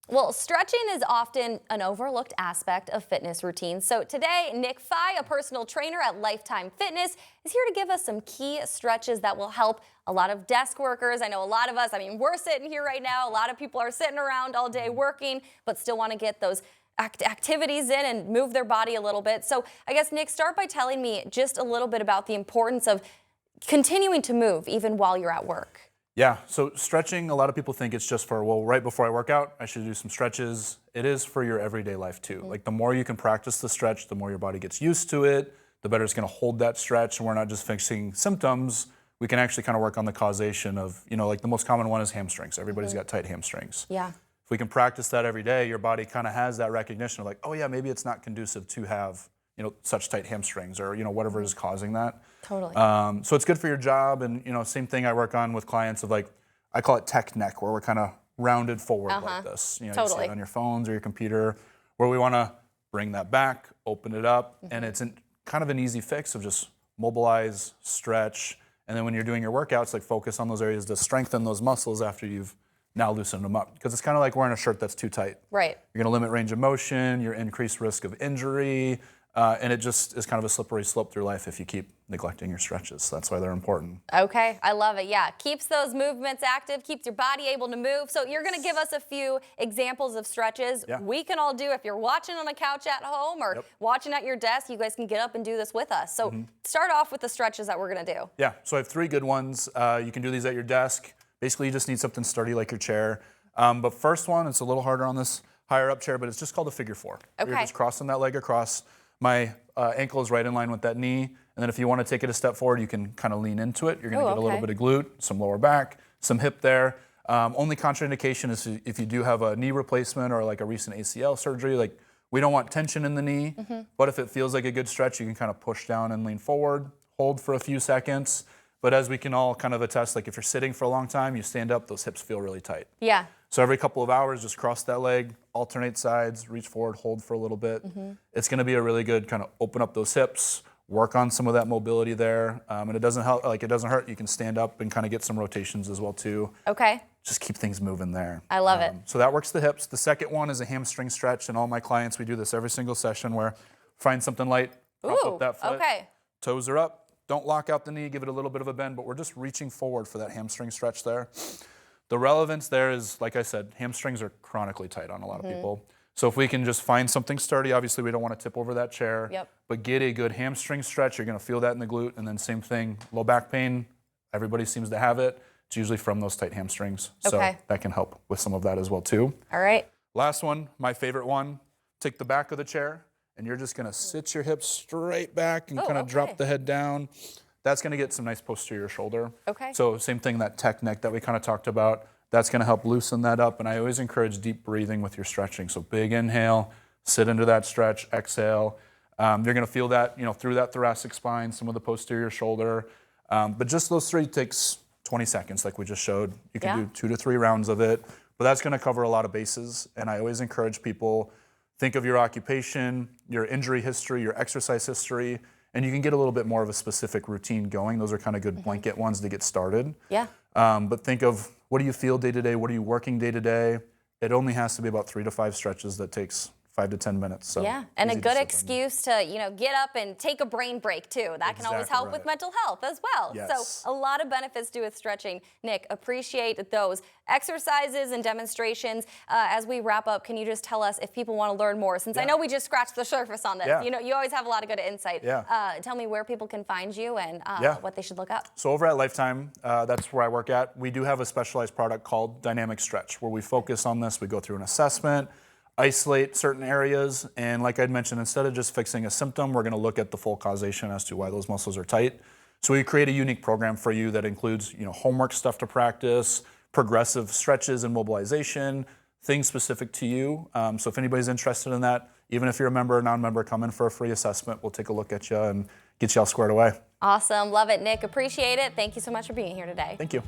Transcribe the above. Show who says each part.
Speaker 1: Well, stretching is often an overlooked aspect of fitness routines. So today, Nick Fye, a personal trainer at Lifetime Fitness, is here to give us some key stretches that will help a lot of desk workers. I know a lot of us, we're sitting here right now. A lot of people are sitting around all day working, but still want to get those activities in and move their body a little bit. So I guess, Nick, start by telling me just a little bit about the importance of continuing to move even while you're at work.
Speaker 2: Yeah, so stretching, a lot of people think it's just for, well, right before I work out, I should do some stretches. It is for your everyday life too. Like the more you can practice the stretch, the more your body gets used to it, the better it's gonna hold that stretch, and we're not just fixing symptoms. We can actually kind of work on the causation of, like the most common one is hamstrings. Everybody's got tight hamstrings.
Speaker 1: Yeah.
Speaker 2: If we can practice that every day, your body kind of has that recognition of like, oh yeah, maybe it's not conducive to have, such tight hamstrings or, whatever is causing that.
Speaker 1: Totally.
Speaker 2: So it's good for your job, and same thing I work on with clients of like, I call it tech neck, where we're kind of rounded forward like this. You see it on your phones or your computer, where we want to bring that back, open it up, and it's kind of an easy fix of just mobilize, stretch, and then when you're doing your workouts, like focus on those areas to strengthen those muscles after you've now loosened them up. Because it's kind of like wearing a shirt that's too tight.
Speaker 1: Right.
Speaker 2: You're going to limit range of motion, you're increased risk of injury. And it just is kind of a slippery slope through life if you keep neglecting your stretches. So that's why they're important.
Speaker 1: Okay, I love it. Yeah, keeps those movements active, keeps your body able to move. So you're going to give us a few examples of stretches we can all do. If you're watching on a couch at home or watching at your desk, you guys can get up and do this with us. So start off with the stretches that we're going to do.
Speaker 2: Yeah, so I have 3 good ones. You can do these at your desk. Basically, you just need something sturdy like your chair. But first one, it's a little harder on this higher up chair, but it's just called a figure 4.
Speaker 1: Okay.
Speaker 2: You're just crossing that leg across. My ankle is right in line with that knee. And then if you want to take it a step forward, you can kind of lean into it. You're going to get a little bit of glute, some lower back, some hip there. Only contraindication is if you do have a knee replacement or like a recent ACL surgery. Like we don't want tension in the knee, but if it feels like a good stretch, you can kind of push down and lean forward, hold for a few seconds. But as we can all kind of attest, like if you're sitting for a long time, you stand up, those hips feel really tight.
Speaker 1: Yeah.
Speaker 2: So every couple of hours, just cross that leg, alternate sides, reach forward, hold for a little bit. It's going to be a really good kind of open up those hips, work on some of that mobility there. And it doesn't help, like it doesn't hurt. You can stand up and kind of get some rotations as well too.
Speaker 1: Okay.
Speaker 2: Just keep things moving there.
Speaker 1: I love it.
Speaker 2: So that works the hips. The second one is a hamstring stretch, and all my clients, we do this every single session where find something light, prop up that foot, toes are up. Don't lock out the knee, give it a little bit of a bend, but we're just reaching forward for that hamstring stretch there. The relevance there is, like I said, hamstrings are chronically tight on a lot of people. So if we can just find something sturdy, obviously we don't want to tip over that chair, but get a good hamstring stretch, you're going to feel that in the glute. And then same thing, low back pain, everybody seems to have it. It's usually from those tight hamstrings. So that can help with some of that as well too.
Speaker 1: All right.
Speaker 2: Last one, my favorite one, take the back of the chair and you're just going to sit your hips straight back and kind of drop the head down. That's going to get some nice posterior shoulder.
Speaker 1: Okay.
Speaker 2: So same thing, that tech neck that we kind of talked about, that's going to help loosen that up. And I always encourage deep breathing with your stretching. So big inhale, sit into that stretch, exhale. You're going to feel that, through that thoracic spine, some of the posterior shoulder. But just those 3 takes 20 seconds like we just showed. You can do 2 to 3 rounds of it, but that's going to cover a lot of bases. And I always encourage people, think of your occupation, your injury history, your exercise history, and you can get a little bit more of a specific routine going. Those are kind of good blanket ones to get started.
Speaker 1: Yeah.
Speaker 2: But think of, what do you feel day to day? What are you working day to day? It only has to be about 3 to 5 stretches that takes 5 to 10 minutes. So
Speaker 1: yeah, and a good excuse to, get up and take a brain break too. That can always help with mental health as well.
Speaker 2: Yes.
Speaker 1: So a lot of benefits to with stretching. Nick, appreciate those exercises and demonstrations. As we wrap up, can you just tell us if people want to learn more? Since I know we just scratched the surface on this. You always have a lot of good insight. Tell me where people can find you and what they should look up.
Speaker 2: So over at Lifetime, that's where I work at. We do have a specialized product called Dynamic Stretch, where we focus on this. We go through an assessment, isolate certain areas, and like I'd mentioned, instead of just fixing a symptom, we're going to look at the full causation as to why those muscles are tight. So we create a unique program for you that includes, homework stuff to practice, progressive stretches and mobilization, things specific to you. So if anybody's interested in that, even if you're a member or non-member, come in for a free assessment. We'll take a look at you and get you all squared away.
Speaker 1: Awesome. Love it, Nick. Appreciate it. Thank you so much for being here today.
Speaker 2: Thank you.